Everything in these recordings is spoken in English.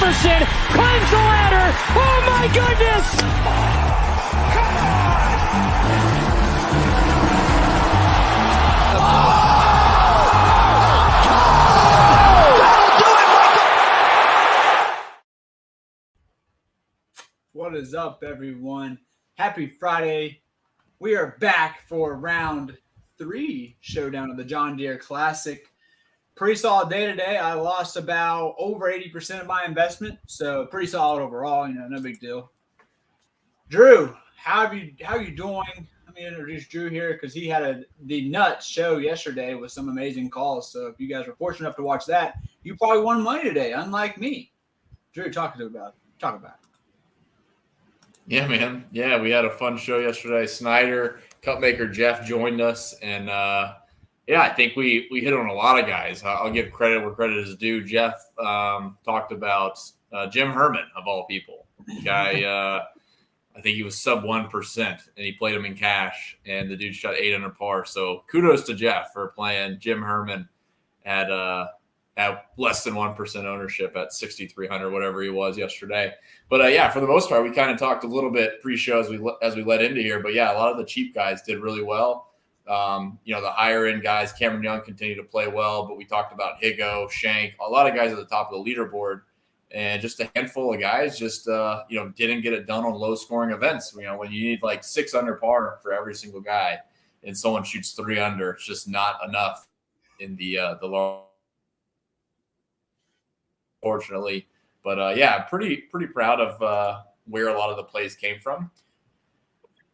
Peterson climbs the ladder. Oh my goodness! Come on! What is up, everyone? Happy Friday. We are back for round 3 showdown of the John Deere Classic. Pretty solid day today. I lost about over 80% of my investment, so pretty solid overall. No big deal. Drew, how are you doing? Let me introduce Drew here because he had the nuts show yesterday with some amazing calls. So if you guys were fortunate enough to watch that, you probably won money today, unlike me. Drew, talk about it. Yeah, man. Yeah, we had a fun show yesterday. Snyder, Cupmaker Jeff joined us, and I think we hit on a lot of guys. I'll give credit where credit is due. Jeff talked about Jim Herman, of all people. The guy, I think he was sub 1%, and he played him in cash, and the dude shot 8 under par. So kudos to Jeff for playing Jim Herman at less than 1% ownership at 6,300, whatever he was yesterday. But for the most part, we kind of talked a little bit pre-show as we led into here. But yeah, a lot of the cheap guys did really well. The higher end guys, Cameron Young continued to play well, but we talked about Higo, Shank, a lot of guys at the top of the leaderboard, and just a handful of guys just didn't get it done on low scoring events. When you need like 6 under par for every single guy, and someone shoots 3 under, it's just not enough in the long. Fortunately, but pretty proud of where a lot of the plays came from.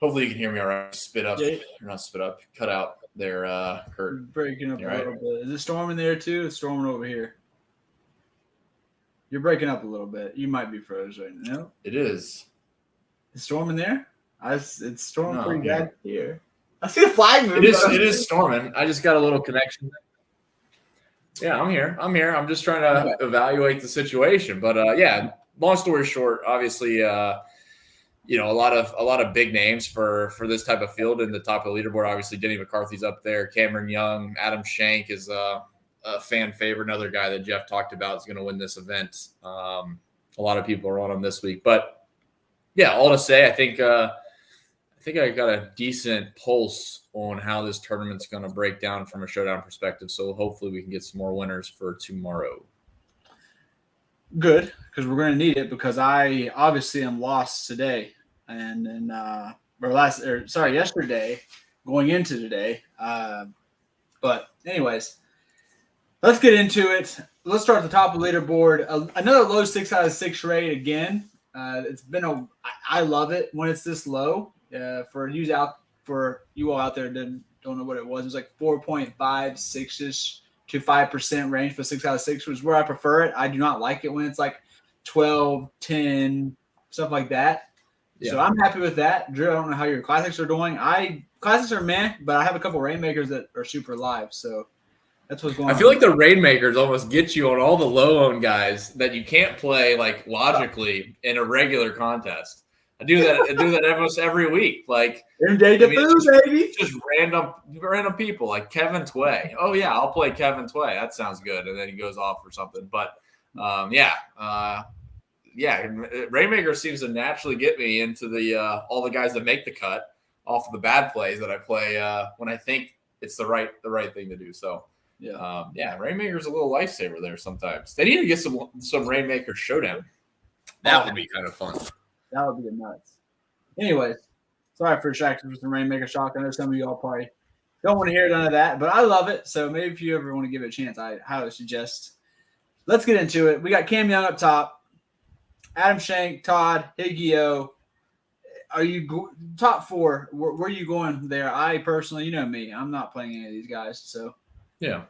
Hopefully you can hear me all right. Spit up, or not spit up, cut out there, Kirk. Breaking up a little bit. Is it storming there too? It's storming over here. You're breaking up a little bit. You might be froze right now. It is. It's storming there? It's storming pretty bad here. I see the flag move. It is storming. I just got a little connection. Yeah, I'm here. I'm just trying to evaluate the situation. But long story short, obviously a lot of big names for this type of field in the top of the leaderboard. Obviously, Denny McCarthy's up there. Cameron Young, Adam Shank is a fan favorite. Another guy that Jeff talked about is going to win this event. A lot of people are on him this week. But all to say, I think I got a decent pulse on how this tournament's going to break down from a showdown perspective. So hopefully we can get some more winners for tomorrow. Good, because we're going to need it, because I obviously am lost today and yesterday going into today. But anyways, let's get into it. Let's start at the top of the leaderboard. Another low 6 out of 6 rate again. I love it when it's this low. For you all out there that don't know what it was like 4.56ish to 5% range for 6 out of 6, which is where I prefer it. I do not like it when it's like 12, 10, stuff like that. Yeah. So I'm happy with that. Drew, I don't know how your classics are doing. Classics are meh, but I have a couple rainmakers that are super live. So that's what's going on. I feel like the rainmakers almost get you on all the low-owned guys that you can't play like logically in a regular contest. I do that almost every week. Like baby. Just random people like Kevin Tway. Oh yeah, I'll play Kevin Tway. That sounds good. And then he goes off or something. But Rainmaker seems to naturally get me into the all the guys that make the cut off of the bad plays that I play when I think it's the right thing to do. So Rainmaker's a little lifesaver there sometimes. They need to get some Rainmaker Showdown. That would be kind of fun. That would be nuts. Anyways, sorry for distractions with the Rainmaker Shock. I know some of y'all probably don't want to hear none of that, but I love it. So maybe if you ever want to give it a chance, I highly suggest. Let's get into it. We got Cam Young up top, Adam Shank, Todd, Higio. Are you top 4? Where are you going there? I personally, you know me, I'm not playing any of these guys. So yeah,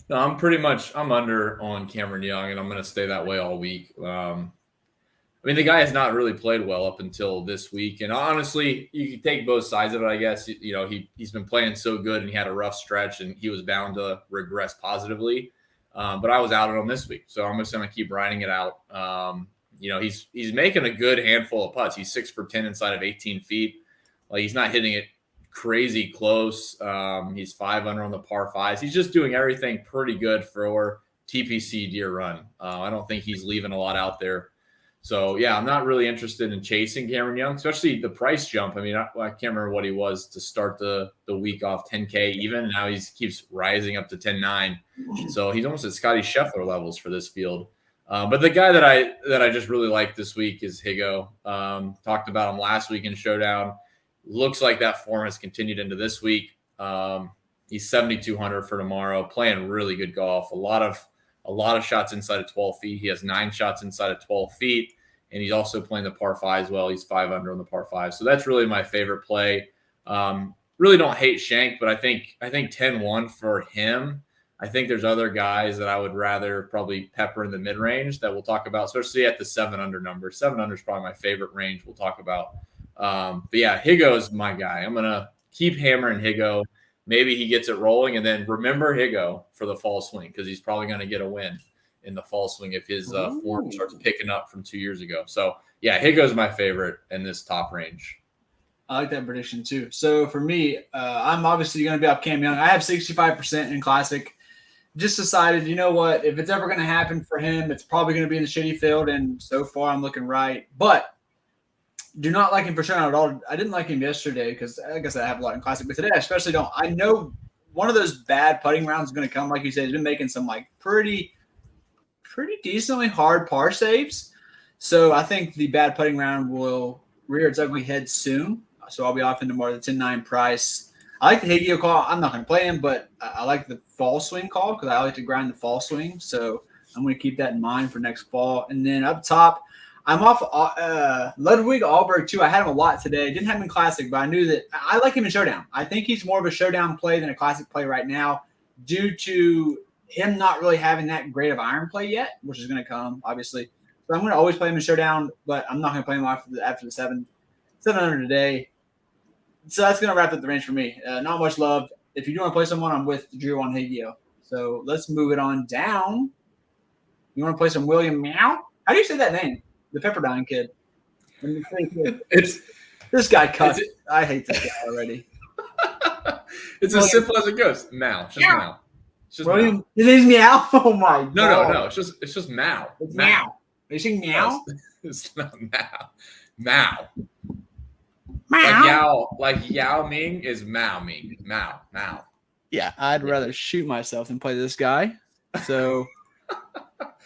no, I'm under on Cameron Young, and I'm going to stay that way all week. The guy has not really played well up until this week. And honestly, you can take both sides of it, I guess. He's been playing so good, and he had a rough stretch, and he was bound to regress positively. But I was out on him this week, so I'm just going to keep riding it out. He's making a good handful of putts. He's 6 for 10 inside of 18 feet. Like, he's not hitting it crazy close. He's 5 under on the par 5s. He's just doing everything pretty good for TPC Deere run. I don't think he's leaving a lot out there. So, yeah, I'm not really interested in chasing Cameron Young, especially the price jump. I mean, I can't remember what he was to start the week off, 10K even. Now he keeps rising up to 10.9. So he's almost at Scotty Scheffler levels for this field. But the guy that I just really like this week is Higo. Talked about him last week in Showdown. Looks like that form has continued into this week. He's 7,200 for tomorrow, playing really good golf. A lot of shots inside of 12 feet. He has 9 shots inside of 12 feet, and he's also playing the par 5 as well. He's 5 under on the par 5. So that's really my favorite play. Really don't hate Shank, but I think 10-1 for him. I think there's other guys that I would rather probably pepper in the mid-range that we'll talk about, especially at the 7 under number. 7 under is probably my favorite range we'll talk about. But yeah, Higo is my guy. I'm going to keep hammering Higo. Maybe he gets it rolling, and then remember Higo for the fall swing because he's probably going to get a win in the fall swing if his form starts picking up from 2 years ago. So, yeah, Higo's my favorite in this top range. I like that prediction too. So for me, I'm obviously going to be off Cam Young. I have 65% in Classic. Just decided, you know what, if it's ever going to happen for him, it's probably going to be in the shitty field, and so far I'm looking right. But do not like him for Showdown at all. I didn't like him yesterday because I guess I have a lot in Classic, but today I especially don't. I know one of those bad putting rounds is going to come. Like you said, he's been making some like pretty decently hard par saves. So I think the bad putting round will rear its ugly head soon. So I'll be off into more of the 10-9 price. I like the Higio call. I'm not going to play him, but I like the fall swing call because I like to grind the fall swing. So I'm going to keep that in mind for next fall. And then up top, I'm off Ludwig Aberg too. I had him a lot today. Didn't have him in Classic, but I knew that I like him in Showdown. I think he's more of a Showdown play than a Classic play right now due to him not really having that great of iron play yet, which is going to come, obviously. So I'm going to always play him in Showdown, but I'm not going to play him after the 700 today. So that's going to wrap up the range for me. Not much love. If you do want to play someone, I'm with Drew on Higio. So let's move it on down. You want to play some William Meow? How do you say that name? The Pepperdine kid. This guy cuts. I hate this guy already. It's as simple as it goes. Mao. It's just Mao. It's just William. Mao. His name's Meow? Oh, my God. No. It's just Mao. It's Meow. Are you saying Meow? It's not Mao. Mao. Meow. Like Yao Ming is Mao Ming. Mao. Yeah, I'd rather shoot myself than play this guy. So,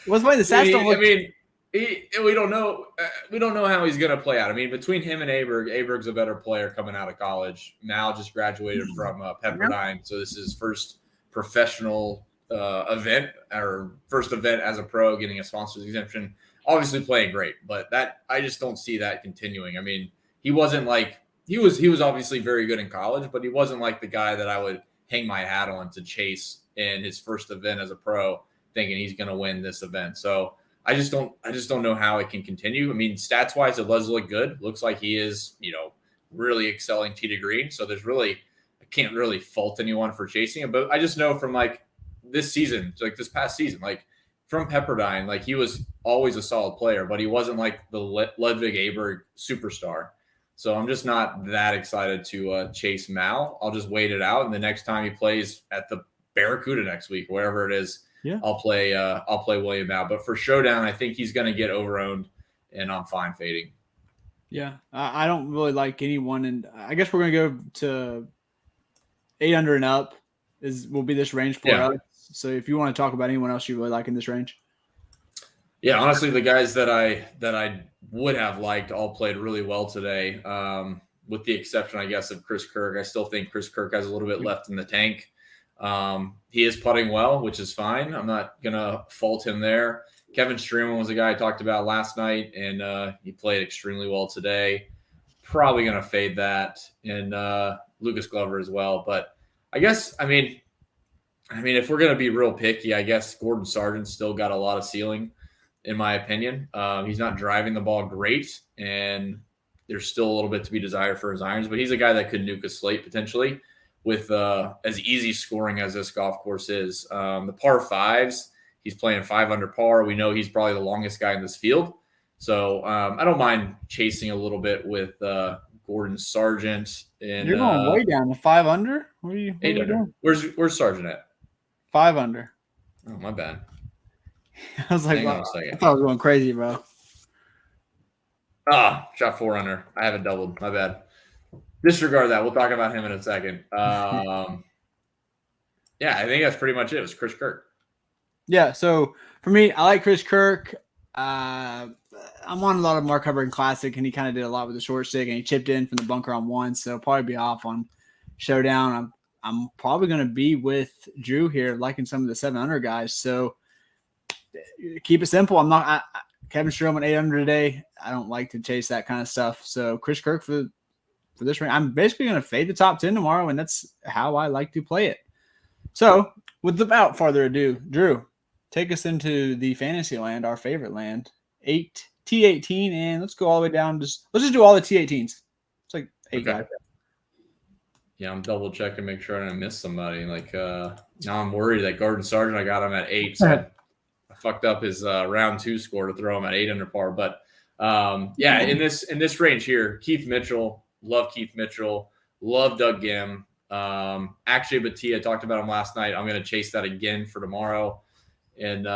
what's funny? The stats don't look. I mean, we don't know. We don't know how he's going to play out. I mean, between him and Aberg's a better player coming out of college. Mao just graduated from Pepperdine, so this is his first professional event or first event as a pro, getting a sponsor's exemption. Obviously, playing great, but that I just don't see that continuing. I mean. He wasn't like he was obviously very good in college, but he wasn't like the guy that I would hang my hat on to chase in his first event as a pro, thinking he's going to win this event. So I just don't know how it can continue. I mean, stats wise, it does look good. Looks like he is, really excelling tee to green. So I can't really fault anyone for chasing him. But I just know from like this season, like this past season, like from Pepperdine, like he was always a solid player, but he wasn't like the Ludwig Aberg superstar. So I'm just not that excited to chase Mal. I'll just wait it out, and the next time he plays at the Barracuda next week, wherever it is, I'll play William Mal. But for Showdown, I think he's going to get overowned, and I'm fine fading. Yeah, I don't really like anyone, and I guess we're going to go to 8 under and up will be this range for us. So if you want to talk about anyone else you really like in this range. Yeah, honestly, the guys that I would have liked all played really well today, with the exception, I guess, of Chris Kirk. I still think Chris Kirk has a little bit left in the tank. He is putting well, which is fine. I'm not going to fault him there. Kevin Streelman was a guy I talked about last night, and he played extremely well today. Probably going to fade that, and Lucas Glover as well. But I guess, I mean, if we're going to be real picky, I guess Gordon Sargent's still got a lot of ceiling. In my opinion, he's not driving the ball great, and there's still a little bit to be desired for his irons, but he's a guy that could nuke a slate potentially with as easy scoring as this golf course is. The par 5s, he's playing 5 under par. We know he's probably the longest guy in this field. So I don't mind chasing a little bit with Gordon Sargent. And you're going way down to 5 under? What are you 8 under. Doing? Where's Sargent at? 5 under. Oh, my bad. I was like, wow, I thought I was going crazy, bro. Shot 4 under. I haven't doubled. My bad. Disregard that. We'll talk about him in a second. Yeah, I think that's pretty much it. It was Chris Kirk. Yeah, so for me, I like Chris Kirk. I'm on a lot of Mark Hubbard Classic, and he kind of did a lot with the short stick, and he chipped in from the bunker on 1, so probably be off on Showdown. I'm probably going to be with Drew here, liking some of the 7 under guys. So keep it simple. I'm not Kevin Stroman 8 under today. I don't like to chase that kind of stuff. So Chris Kirk for this ring. I'm basically going to fade the top 10 tomorrow, and that's how I like to play it. So without further ado, Drew, take us into the Fantasyland, our favorite land, T18, and let's go all the way down. Let's just do all the T18s. It's like 8 guys. Yeah, I'm double checking, make sure I didn't miss somebody. Like now I'm worried that Gordon Sargent, I got him at 8, so I fucked up his round 2 score to throw him at 8 under par. But yeah, in this range here, Keith Mitchell, love Keith Mitchell, love Doug Gim. Actually, Batia, I talked about him last night. I'm going to chase that again for tomorrow. And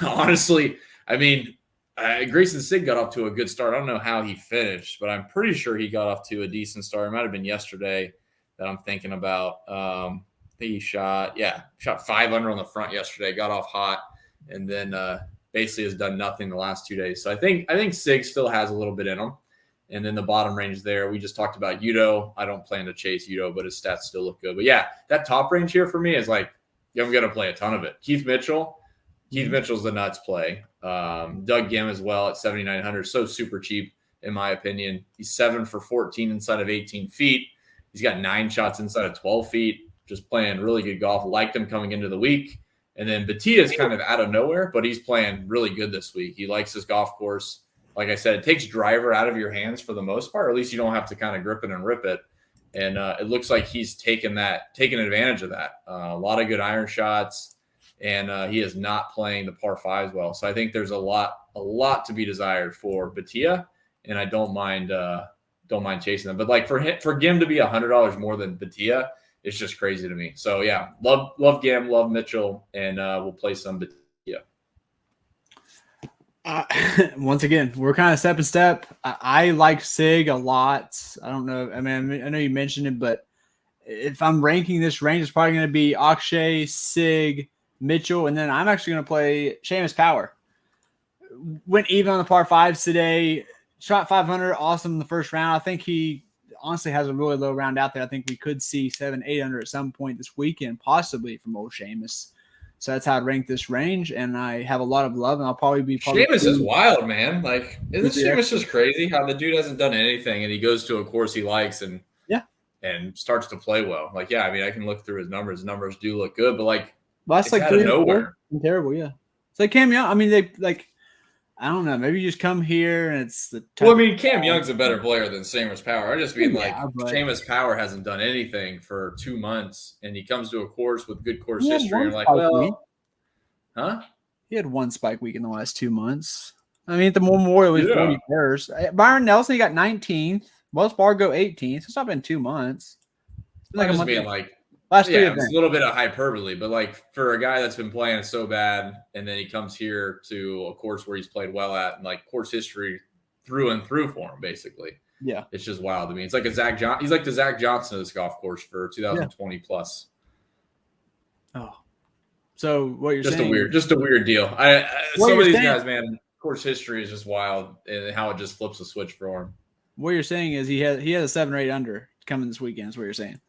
honestly, I mean, Grayson Sigg got off to a good start. I don't know how he finished, but I'm pretty sure he got off to a decent start. It might have been yesterday that I'm thinking about. I think he shot 5 under on the front yesterday, got off hot, and then basically has done nothing the last 2 days. So I think Sigg still has a little bit in him. And then the bottom range there, we just talked about Udo. I don't plan to chase Udo, but his stats still look good. But yeah, that top range here for me is like, I'm going to play a ton of it. Keith Mitchell's the nuts play. Doug Gim as well at 7,900. So super cheap, in my opinion. He's 7 for 14 inside of 18 feet. He's got 9 shots inside of 12 feet. Just playing really good golf. Liked him coming into the week. And then Batia is kind of out of nowhere, but he's playing really good this week. He likes his golf course. Like I said, it takes driver out of your hands for the most part, or at least you don't have to kind of grip it and rip it. And it looks like he's taken advantage of that. A lot of good iron shots, and he is not playing the par 5s well. So I think there's a lot to be desired for Batia, and I don't mind chasing them. But like for Gim to be $100 more than Batia, it's just crazy to me. So yeah, love Gim, love Mitchell, and we'll play some Batia. Once again, we're kind of step and step. I like Sig a lot. I don't know. I mean, I know you mentioned it, but if I'm ranking this range, it's probably going to be Akshay, Sig, Mitchell, and then I'm actually going to play Seamus Power. Went even on the par 5s today. Shot 500, awesome in the first round. I think he honestly has a really low round out there. I think we could see 7-8 under at some point this weekend, possibly from old Seamus. So that's how I'd rank this range, and I have a lot of love, and I'll probably be. Seamus is wild, man. Like, isn't Seamus just crazy? How the dude hasn't done anything, and he goes to a course he likes, and starts to play well. Like, yeah, I mean, I can look through his numbers. His numbers do look good, but like, that's like out of nowhere. Terrible, yeah. It's like Cam Young. I mean, they like. I don't know. Maybe you just come here and it's the. Well, I mean, Cam Young's a better player than Seamus Power. I just mean Seamus Power hasn't done anything for 2 months, and he comes to a course with good course history. And you're like, well, huh? He had 1 spike week in the last 2 months. I mean, at the Memorial, he was 41st. Byron Nelson, he got 19th. Wells Fargo, 18th. It's not been 2 months. It's like a month. Like, last yeah, it's a little bit of hyperbole, but like for a guy that's been playing so bad, and then he comes here to a course where he's played well at, and like course history through and through for him, basically. Yeah, it's just wild to me. It's like he's like the Zach Johnson of this golf course for 2020 plus. Oh, so what you're saying? Just a weird deal. Some of these guys, man, course history is just wild, and how it just flips a switch for him. What you're saying is he has a 7 or 8 under coming this weekend. Is what you're saying?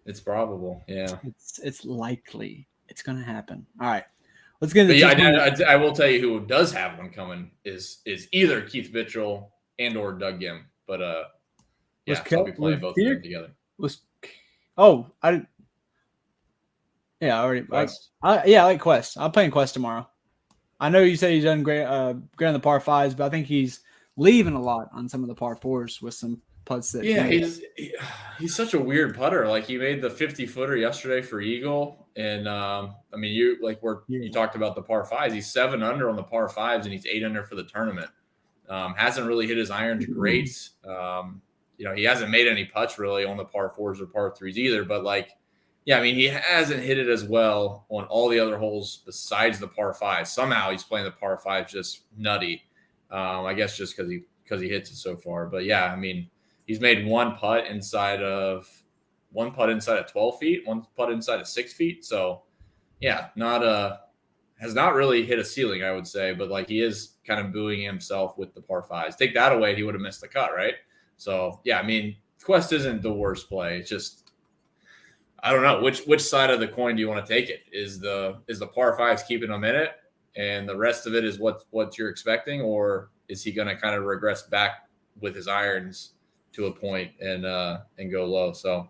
It's probable, yeah. It's likely it's going to happen. All right, let's get into. I will tell you who does have one coming is either Keith Mitchell and or Doug Gim, but I'll be playing both of them together. I like Quest. I'm playing Quest tomorrow. I know you said he's done great on the par 5s, but I think he's leaving a lot on some of the par 4s with some putts that. Yeah, he's such a weird putter. Like, he made the 50-footer yesterday for Eagle, and I mean, you talked about the par 5s. He's 7 under on the par 5s, and he's 8 under for the tournament. Hasn't really hit his irons great. He hasn't made any putts really on the par 4s or par 3s either. But like, yeah, I mean, he hasn't hit it as well on all the other holes besides the par 5s. Somehow he's playing the par 5s just nutty. I guess just because he hits it so far. But yeah, I mean, he's made one putt inside of 12 feet, one putt inside of 6 feet. So yeah, has not really hit a ceiling, I would say, but like he is kind of buoying himself with the par fives. Take that away, he would have missed the cut, right? So yeah, I mean, Quest isn't the worst play. It's just, I don't know which side of the coin do you want to take it? Is the par fives keeping him in it, and the rest of it is what you're expecting, or is he going to kind of regress back with his irons to a point and go low? So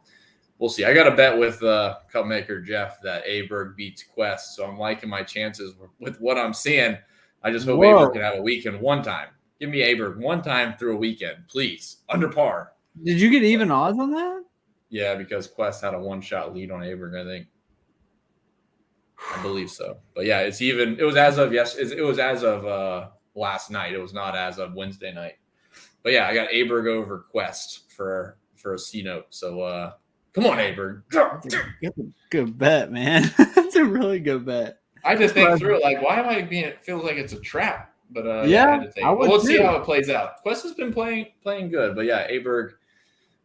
we'll see. I got a bet with cup maker Jeff that Aberg beats Quest, so I'm liking my chances with what I'm seeing. I just hope Aberg can have a weekend one time. Give me Aberg one time through a weekend, please, under par. Did you get even odds on that? Yeah, because Quest had a one-shot lead on Aberg, I think. I believe so. But yeah, it's even. It was as of last night. It was not as of Wednesday night. But yeah, I got Aberg over Quest for a C note. So come on, Aberg. Good bet, man. That's a really good bet. I just think through it, like, why am I being? It feels like it's a trap. But I had to take it. Well, let's see how it plays out. Quest has been playing good, but yeah, Aberg.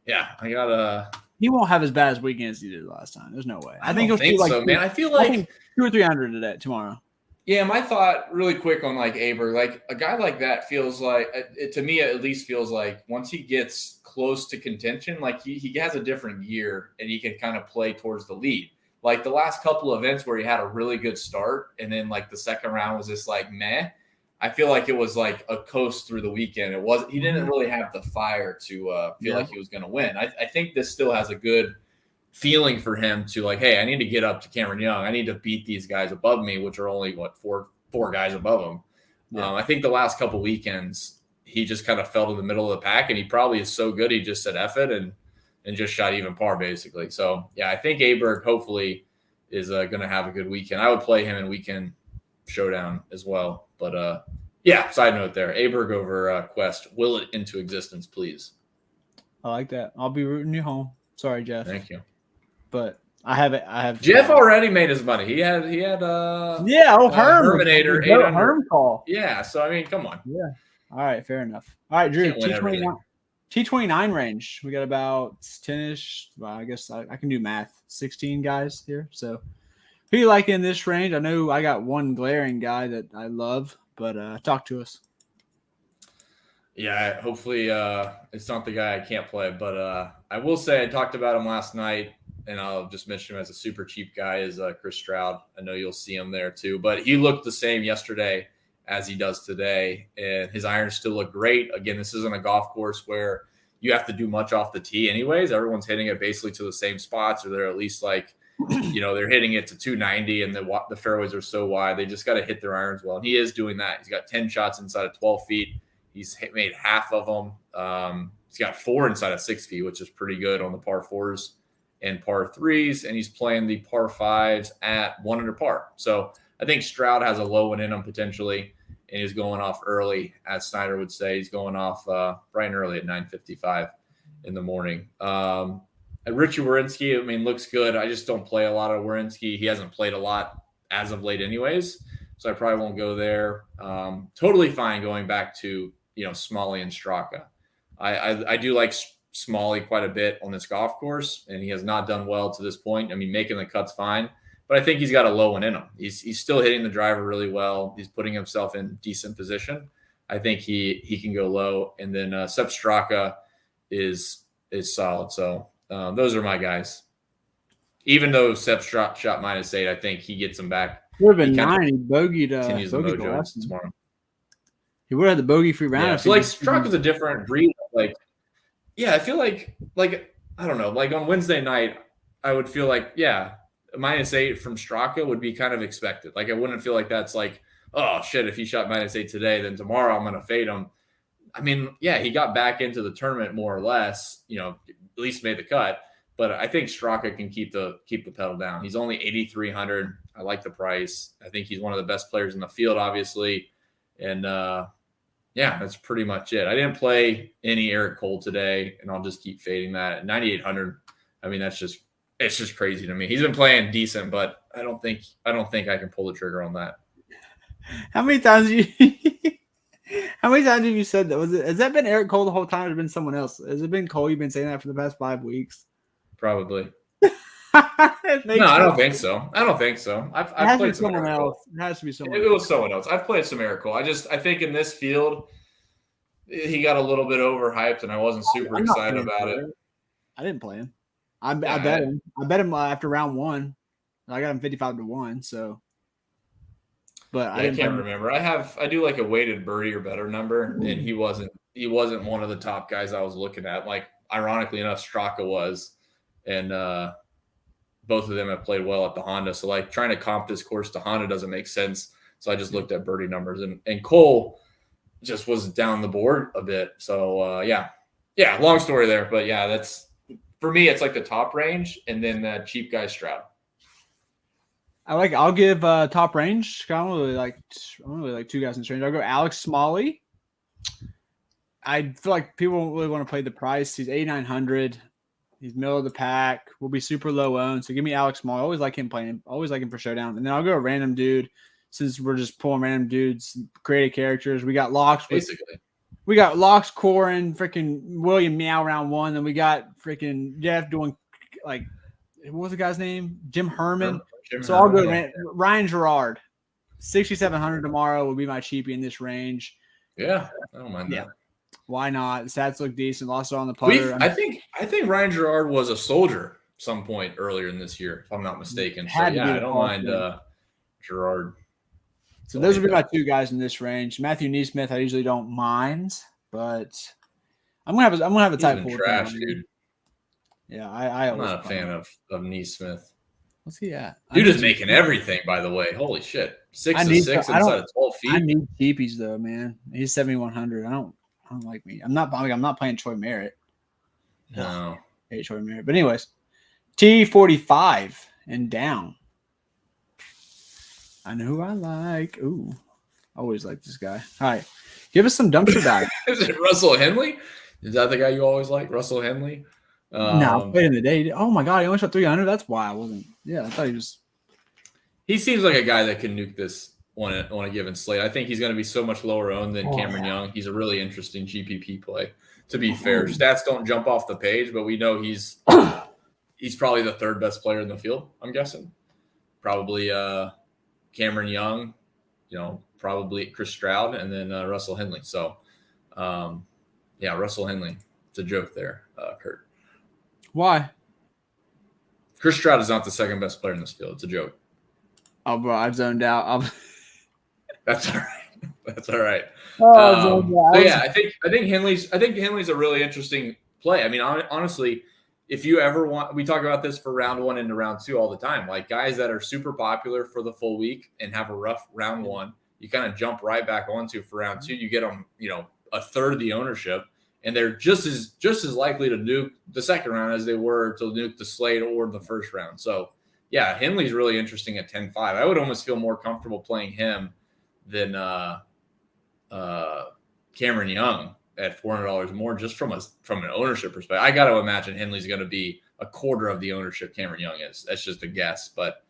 Yeah, I got He won't have as bad as weekend as he did last time. There's no way. I think so, man. I feel like 200 or 300 today tomorrow. Yeah, my thought really quick on like Aberg, like a guy like that feels like to me at least feels like once he gets close to contention, like he has a different gear and he can kind of play towards the lead. Like the last couple of events where he had a really good start and then like the second round was just like meh. I feel like it was like a coast through the weekend. He didn't really have the fire to feel like he was going to win. I think this still has a good feeling for him to like, hey, I need to get up to Cameron Young. I need to beat these guys above me, which are only four guys above him. Yeah. I think the last couple weekends he just kind of fell to the middle of the pack, and he probably is so good he just said F it and just shot even par basically. So yeah, I think Aberg hopefully is going to have a good weekend. I would play him in weekend showdown as well. But yeah, side note there, Aberg over Quest. Will it into existence, please? I like that. I'll be rooting you home. Sorry, Jeff. Thank you. But I have Jeff already made his money. He had Herm Herminator 800 Herm call. Yeah, so I mean, come on. Yeah. All right, fair enough. All right, Drew, T29 range. We got about 10ish. Well, I guess I can do math. 16 guys here. So who you like in this range? I know I got one glaring guy that I love, but talk to us. Yeah, hopefully it's not the guy I can't play, but I will say I talked about him last night, and I'll just mention him as a super cheap guy is Chris Stroud. I know you'll see him there too, but he looked the same yesterday as he does today, and his irons still look great. Again, this isn't a golf course where you have to do much off the tee anyways. Everyone's hitting it basically to the same spots, or they're at least like, they're hitting it to 290 and the fairways are so wide. They just got to hit their irons well. And he is doing that. He's got 10 shots inside of 12 feet. He's made half of them. He's got 4 inside of 6 feet, which is pretty good on the par 4s and par 3s. And he's playing the par 5s at 1 under par. So I think Stroud has a low one in him potentially. And he's going off early, as Snyder would say. He's going off bright and early at 9:55 in the morning. And Richie Werenski, I mean, looks good. I just don't play a lot of Werenski. He hasn't played a lot as of late anyways, so I probably won't go there. Totally fine going back to, Smalley and Straka. I do like Smalley quite a bit on this golf course, and he has not done well to this point. I mean, making the cut's fine, but I think he's got a low one in him. He's still hitting the driver really well. He's putting himself in decent position. I think he can go low, and then Sepp Straka is solid. So those are my guys. Even though Sepp shot -8, I think he gets him back. Would have been 9. He bogeyed. Continues the mojo tomorrow. He would have had the bogey free round. Yeah, so like Straka's a different breed. Like, yeah, I feel like I don't know. Like on Wednesday night, I would feel like -8 from Straka would be kind of expected. Like I wouldn't feel like that's like, oh shit, if he shot -8 today, then tomorrow I'm gonna fade him. I mean, yeah, he got back into the tournament more or less, at least made the cut. But I think Straka can keep the pedal down. He's only 8,300. I like the price. I think he's one of the best players in the field, obviously. And that's pretty much it. I didn't play any Eric Cole today, and I'll just keep fading that at 9,800. I mean, it's just crazy to me. He's been playing decent, but I don't think I can pull the trigger on that. How many times How many times have you said that? Has that been Eric Cole the whole time, or has it been someone else? Has it been Cole? You've been saying that for the past 5 weeks. Probably. It makes No, I don't sense. think so. I don't think so. It has I've to be played some someone Eric Cole. else. It has to be someone It else. was someone else. I've played some Eric Cole. I think in this field, he got a little bit overhyped, and I wasn't super I'm not excited playing about for it. I didn't play him. I bet him. I bet him after round 1. I got him 55-1. So, but I can't remember. I do like a weighted birdie or better number, and he wasn't one of the top guys I was looking at. Like, ironically enough, Straka was, and both of them have played well at the Honda. So, like, trying to comp this course to Honda doesn't make sense. So I just looked at birdie numbers, and Cole just was down the board a bit. So yeah, long story there, but yeah, that's for me. It's like the top range, and then cheap guy Stroud. I'll give top range. I don't really like 2 guys in this range. I'll go Alex Smalley. I feel like people don't really want to play the price. He's 8,900. He's middle of the pack. Will be super low owned. So give me Alex Smalley. Always like him playing. Always like him for Showdown. And then I'll go a random dude. Since we're just pulling random dudes, creative characters. We got locks. Basically. We got locks, Corin, freaking William Meow round 1. Then we got freaking Jeff doing like, what was the guy's name? Jim Herman. I'll go Ryan Gerard. 6,700 tomorrow will be my cheapie in this range. Yeah, I don't mind that. Why not? The stats look decent. Lost it on the putter. I think Ryan Gerard was a soldier some point earlier in this year, if I'm not mistaken. So yeah, I don't mind Gerard. So those would be my 2 guys in this range. Matthew Neesmith, I usually don't mind, but I'm gonna have a tight pull. Trash, dude. Yeah, I'm not a fan of Neesmith. What's he at? Dude is making everything, by the way. Holy shit. 6 to 6 inside of 12 feet. I need cheapies though, man. He's 7,100. I don't like me. I'm not playing Troy Merritt. No. I hate Troy Merritt. But anyways, T45 and down. I know who I like. Ooh. I always like this guy. All right. Give us some dumpster dive. Is it Russell Henley? Is that the guy you always like? Russell Henley? No, I played in the day. Oh my God, he only shot 300. That's why I wasn't. Yeah, I thought he was. He seems like a guy that can nuke this on a given slate. I think he's going to be so much lower owned than Cameron Young. He's a really interesting GPP play. To be fair, stats don't jump off the page, but we know he's probably the 3rd best player in the field. I'm guessing probably Cameron Young, probably Chris Stroud, and then Russell Henley. So yeah, Russell Henley. It's a joke there, Kirk. Why? Chris Stroud is not the 2nd best player in this field. It's a joke. Oh, bro, I've zoned out. That's all right. That's all right. So yeah, I think Henley's a really interesting play. I mean, honestly, if you ever want, we talk about this for round 1 into round 2 all the time. Like guys that are super popular for the full week and have a rough round 1, you kind of jump right back onto for round 2. You get them, a third of the ownership. And they're just as likely to nuke the second round as they were to nuke the slate or the first round. So, yeah, Henley's really interesting at 10-5. I would almost feel more comfortable playing him than Cameron Young at $400 more, just from an ownership perspective. I got to imagine Henley's going to be a quarter of the ownership Cameron Young is. That's just a guess. But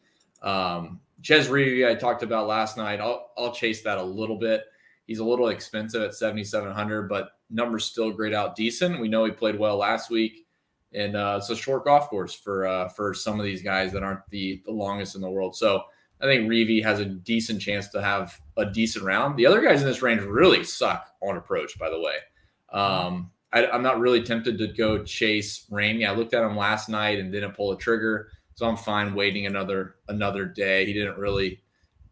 Ches Reavie I talked about last night. I'll chase that a little bit. He's a little expensive at 7,700, but numbers still grayed out decent. We know he played well last week, and it's a short golf course for some of these guys that aren't the longest in the world. So I think Reavie has a decent chance to have a decent round. The other guys in this range really suck on approach, by the way. I'm not really tempted to go chase Ramey. I looked at him last night and didn't pull a trigger, so I'm fine waiting another day. He didn't really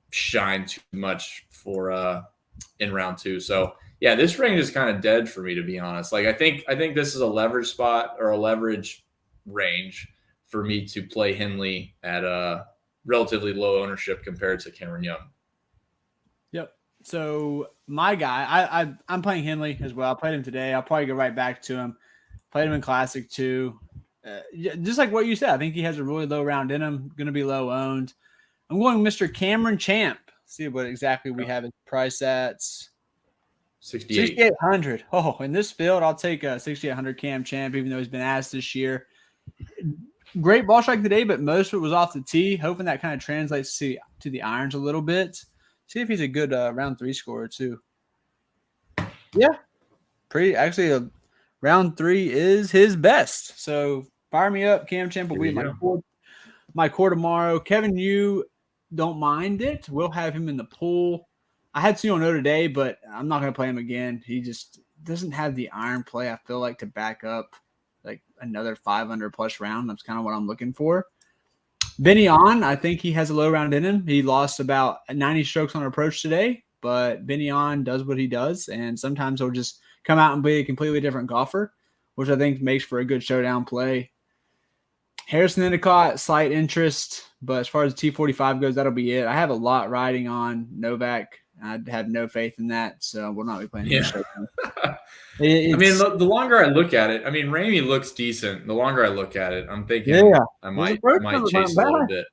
shine too much for in round 2. So yeah, this range is kind of dead for me, to be honest. Like I think this is a leverage spot or a leverage range for me to play Henley at a relatively low ownership compared to Cameron Young. Yep. So my guy, I'm playing Henley as well. I played him today. I'll probably go right back to him. Played him in Classic too. Just like what you said, I think he has a really low round in him. Going to be low owned. I'm going Mr. Cameron Champ. See what exactly we have his price at. 6,800. Oh, in this field, I'll take a 6,800 Cam Champ, even though he's been asked this year. Great ball strike today, but most of it was off the tee. Hoping that kind of translates to the irons a little bit. See if he's a good round 3 scorer too. Yeah. Round 3 is his best. So fire me up. Cam Champ will be my core tomorrow. Kevin, you don't mind it. We'll have him in the pool. I had Suno today, but I'm not going to play him again. He just doesn't have the iron play, I feel like, to back up like another 500 plus round. That's kind of what I'm looking for. Benny On, I think he has a low round in him. He lost about 90 strokes on approach today, but Benny On does what he does, and sometimes he'll just come out and be a completely different golfer, which I think makes for a good showdown play. Harrison Endicott, slight interest, but as far as the T45 goes, that'll be it. I have a lot riding on Novak. I have no faith in that, so we'll not be playing. Yeah. I mean, the longer I look at it, I mean, Ramey looks decent. The longer I look at it, I'm thinking I might chase a little bit.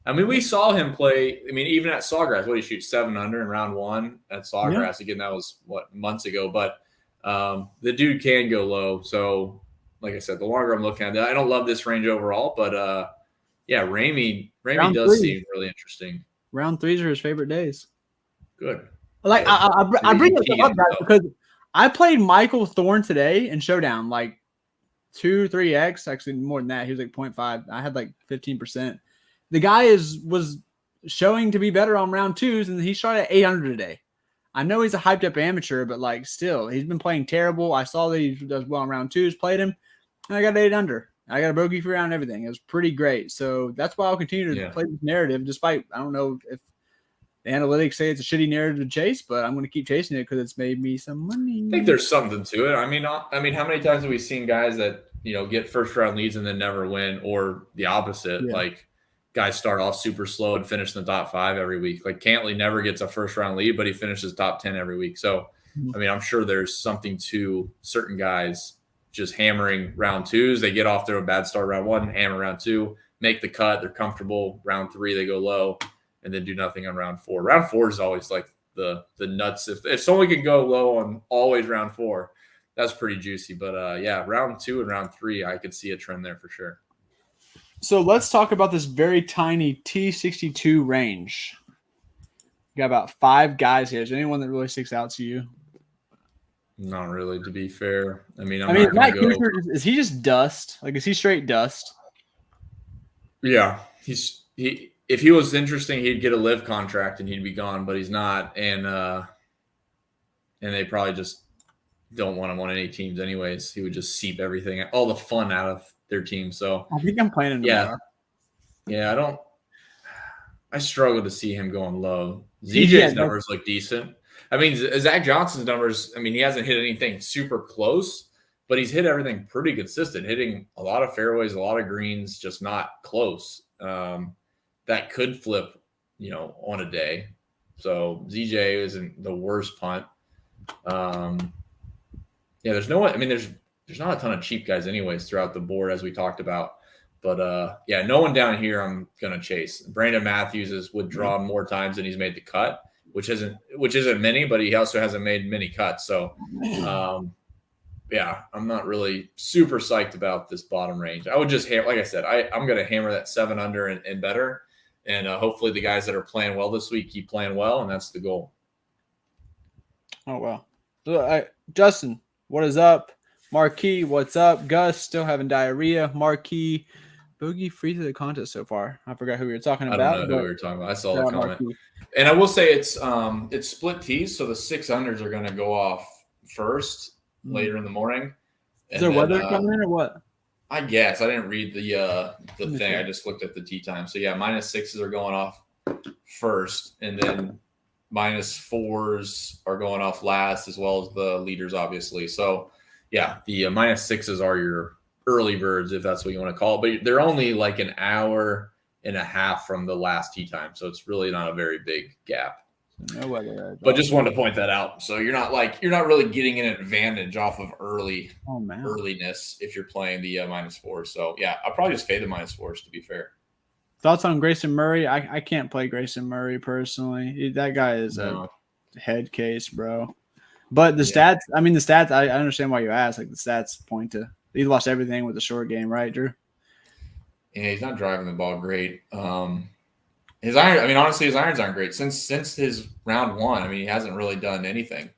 I mean, we saw him play. I mean, even at Sawgrass, what did he shoot 7 under in round 1 at Sawgrass? Again, that was months ago. But the dude can go low. So, like I said, the longer I'm looking at it, I don't love this range overall. But Ramey does seem really interesting. Round 3s are his favorite days. Good. Like I bring this up guys, because I played Michael Thorne today in Showdown, like 2-3x, actually more than that. He was like 0.5. I had like 15%. The guy was showing to be better on round 2s, and he shot at 800 today. I know he's a hyped up amateur, but like still, he's been playing terrible. I saw that he does well on round 2s, played him, and I got 8 under. I got a bogey free round and everything. It was pretty great. So that's why I'll continue to play this narrative, despite I don't know if the analytics say it's a shitty narrative to chase, but I'm going to keep chasing it because it's made me some money. I think there's something to it. I mean, how many times have we seen guys that get first round leads and then never win, or the opposite? Yeah. Like guys start off super slow and finish in the top 5 every week. Like Cantley never gets a first round lead, but he finishes top 10 every week. So, I mean, I'm sure there's something to certain guys just hammering round 2s. They get off to a bad start round 1, hammer round 2, make the cut. They're comfortable. Round 3, they go low, and then do nothing on round 4. Round 4 is always like the nuts. If someone can go low on always round 4, that's pretty juicy. But round 2 and round 3, I could see a trend there for sure. So let's talk about this very tiny T62 range. You got about 5 guys here. Is there anyone that really sticks out to you? Not really, to be fair. I mean, Matt Kuchar, is he just dust? Like, is he straight dust? Yeah, if he was interesting, he'd get a live contract and he'd be gone, but he's not. And they probably just don't want him on any teams anyways. He would just seep everything, all the fun out of their team. So I think I'm playing him tomorrow. Yeah, I struggle to see him going low. ZJ's numbers look decent. I mean, Zach Johnson's numbers, I mean, he hasn't hit anything super close, but he's hit everything pretty consistent, hitting a lot of fairways, a lot of greens, just not close. That could flip, on a day. So ZJ isn't the worst punt. There's no one. I mean, there's not a ton of cheap guys anyways throughout the board, as we talked about. But no one down here I'm gonna chase. Brandon Matthews is withdrawn more times than he's made the cut, which isn't many, but he also hasn't made many cuts. So I'm not really super psyched about this bottom range. I would just like I said, I'm gonna hammer that 7 under and better. And hopefully the guys that are playing well this week keep playing well, and that's the goal. Oh, wow. So, Justin, what is up? Marquis, what's up? Gus, still having diarrhea. Marquis, bogey free to the contest so far. I forgot who we were talking about. I don't know who we were talking about. I saw the comment. Marquis. And I will say it's split tees, so the 6 unders are going to go off first later in the morning. Is there weather coming in or what? I guess I didn't read the thing. I just looked at the tee time. So -6s are going off first, and then -4s are going off last, as well as the leaders, obviously. So the -6s are your early birds, if that's what you want to call it. But they're only like an hour and a half from the last tee time, so it's really not a very big gap. No weather. But just wanted to point that out. So you're not really getting an advantage off of earliness if you're playing the -4. So I'll probably just fade the -4s, to be fair. Thoughts on Grayson Murray? I can't play Grayson Murray personally. That guy is a head case, bro. But the stats, I understand why you asked. Like the stats point to he lost everything with the short game, right, Drew? Yeah, he's not driving the ball great. His irons aren't great. Since his round 1, he hasn't really done anything.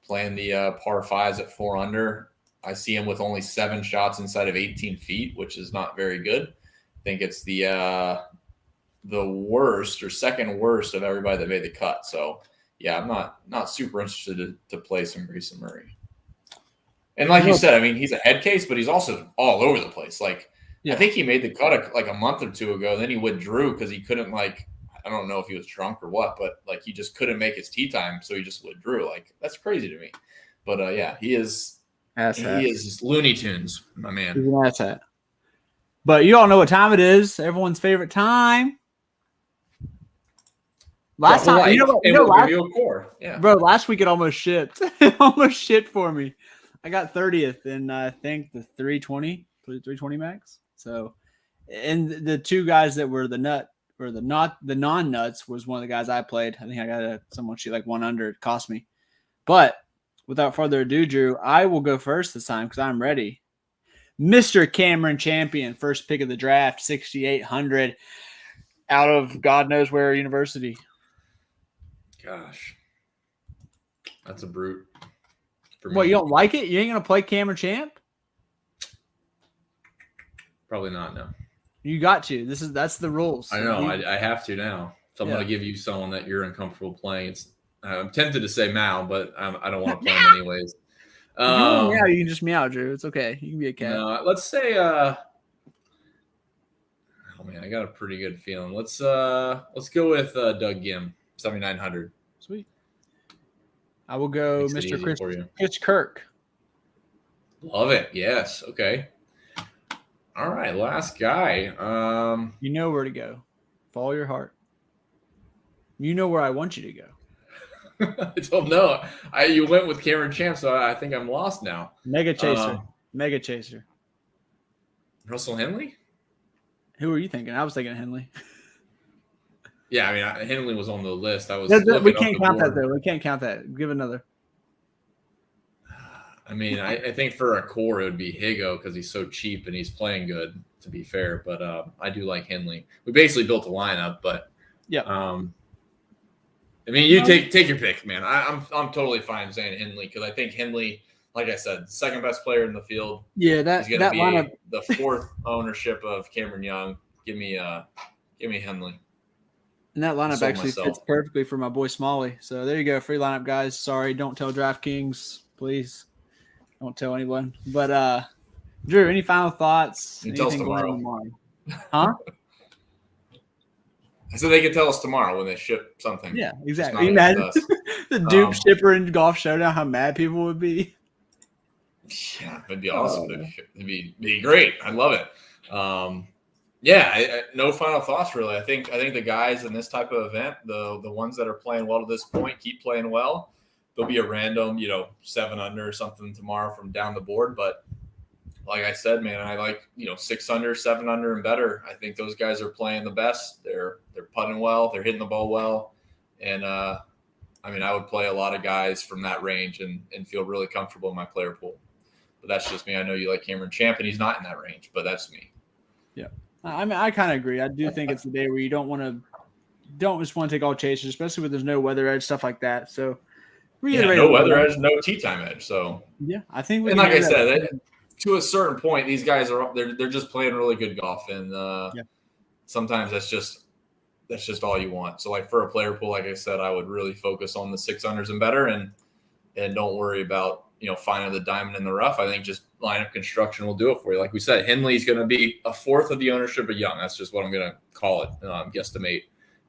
playing the par fives at 4 under. I see him with only 7 shots inside of 18 feet, which is not very good. I think it's the worst or second worst of everybody that made the cut. So, yeah, I'm not super interested to play some Grayson Murray. And like you said, I mean, he's a head case, but he's also all over the place. Like, I think he made the cut like a month or two ago. Then he withdrew because he couldn't, like, I don't know if he was drunk or what, but like he just couldn't make his tee time, so he just withdrew. Like, that's crazy to me. But yeah, he is Looney Tunes, my man. He's an asshat. But you all know what time it is. Everyone's favorite time. Last time, bro, last week it almost shipped. It almost shipped for me. I got 30th in I think the 320 max. So, and the two guys that were the non-nuts was one of the guys I played. I think I got someone shoot like 1 under. It cost me. But without further ado, Drew, I will go first this time because I'm ready. Mr. Cameron Champion, first pick of the draft, 6,800 out of God knows where university. Gosh, that's a brute. What, you don't like it? You ain't gonna play Cameron Champ? Probably not. No. You got to. That's the rules. I know. I have to now. So I'm going to give you someone that you're uncomfortable playing. I'm tempted to say Mal, but I don't want to play him anyways. Yeah, you can just meow, Drew. It's okay. You can be a cat. Let's say. Oh man, I got a pretty good feeling. Let's go with Doug Gim, 7,900. Sweet. I will go Mr. Chris Kirk. Love it. Yes. Okay. All right, last guy. You know where to go. Follow your heart. You know where I want you to go. I don't know. You went with Cameron Champ, so I think I'm lost now. Mega Chaser. Russell Henley? Who were you thinking? I was thinking Henley. Yeah, I mean, Henley was on the list. We can't count that, though. We can't count that. Give another. I mean, I think for a core, it would be Higo because he's so cheap and he's playing good, to be fair. But I do like Henley. We basically built a lineup, but yeah. I mean, you take your pick, man. I'm totally fine saying Henley because I think Henley, like I said, second best player in the field. Yeah, he's going to be lineup. The fourth ownership of Cameron Young. Give me Henley. And that lineup actually fits perfectly for my boy Smalley. So there you go, free lineup, guys. Sorry, don't tell DraftKings, please. Don't tell anyone. But Drew, any final thoughts? You tell us tomorrow. Huh? I said they can tell us tomorrow when they ship something. Yeah, exactly. Imagine the dupe shipper in Golf Showdown, how mad people would be. Yeah, it'd be awesome. It'd be great. I love it. Yeah, no final thoughts really. I think the guys in this type of event, the ones that are playing well to this point, keep playing well. There'll be a random, 7 under or something tomorrow from down the board. But like I said, man, I like 6 under, 7 under, and better. I think those guys are playing the best. They're putting well. They're hitting the ball well, and I would play a lot of guys from that range and feel really comfortable in my player pool. But that's just me. I know you like Cameron Champ, and he's not in that range, but that's me. Yeah. I mean, I kind of agree. I do think it's a day where you don't just want to take all chasers, especially when there's no weather edge, stuff like that. So, no weather edge, no tee time edge. So, yeah, I think. And like I said, to a certain point, these guys they're just playing really good golf, and sometimes that's just all you want. So, like for a player pool, like I said, I would really focus on the 6 unders and better, and don't worry about finding the diamond in the rough. I think just lineup construction will do it for you. Like we said, Henley's going to be a fourth of the ownership of Young. That's just what I'm going to call it, guesstimate.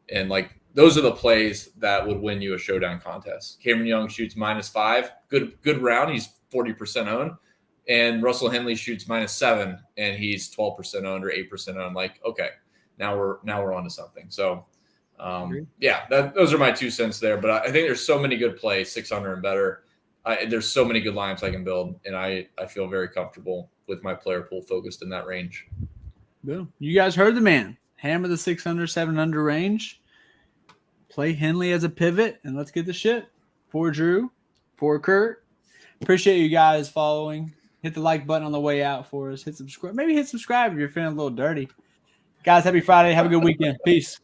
And like those are the plays that would win you a showdown contest. Cameron Young shoots -5, good round. He's 40% owned, and Russell Henley shoots -7, and he's 12% owned or 8% owned. Like, okay, now we're on to something. So, those are my 2 cents there. But I think there's so many good plays, 6 under and better. There's so many good lineups I can build, and I feel very comfortable with my player pool focused in that range. Boom. You guys heard the man. Hammer the 6 under, 7 under range. Play Henley as a pivot, and let's get the shit. For Drew, for Kurt. Appreciate you guys following. Hit the like button on the way out for us. Hit subscribe. Maybe hit subscribe if you're feeling a little dirty. Guys, happy Friday. Have a good weekend. Peace.